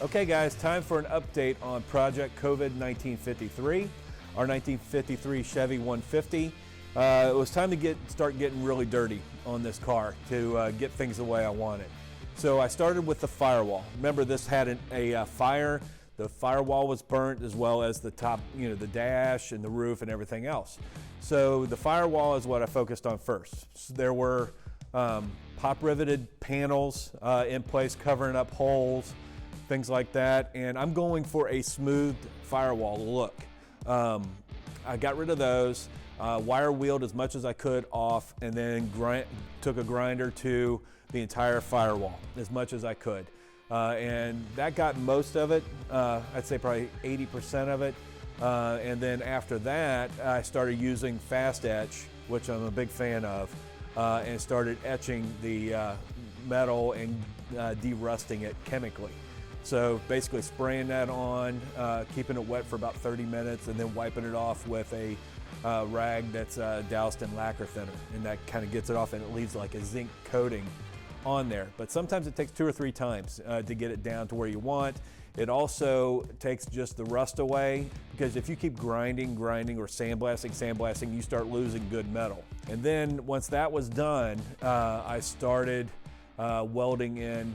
Okay guys, time for an update on Project COVID 1953, our 1953 Chevy 150. It was time to start getting really dirty on this car to get things the way I wanted. So I started with the firewall. Remember, this had a fire. The firewall was burnt, as well as the top, the dash and the roof and everything else. So the firewall is what I focused on first. So there were pop-riveted panels in place covering up holes, things like that, and I'm going for a smooth firewall look. I got rid of those, wire wheeled as much as I could off, and then took a grinder to the entire firewall as much as I could. And that got most of it, I'd say probably 80% of it. And then after that, I started using fast etch, which I'm a big fan of, and started etching the metal and de-rusting it chemically. So basically spraying that on, keeping it wet for about 30 minutes, and then wiping it off with a rag that's doused in lacquer thinner, and that kind of gets it off, and it leaves like a zinc coating on there. But sometimes it takes 2 or 3 times to get it down to where you want. It also takes just the rust away, because if you keep grinding or sandblasting, you start losing good metal. And then once that was done, I started welding in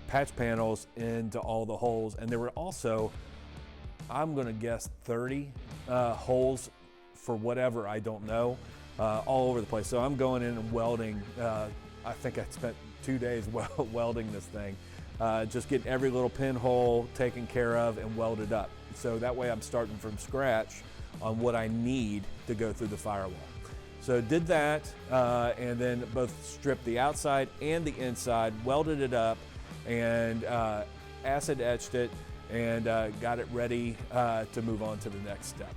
patch panels into all the holes, and there were also, I'm gonna guess 30 holes for whatever, I don't know, all over the place. So I'm going in and welding. I think I spent 2 days welding this thing, just getting every little pinhole taken care of and welded up. So that way I'm starting from scratch on what I need to go through the firewall. So did that, and then both stripped the outside and the inside, welded it up, and acid etched it, and got it ready to move on to the next step.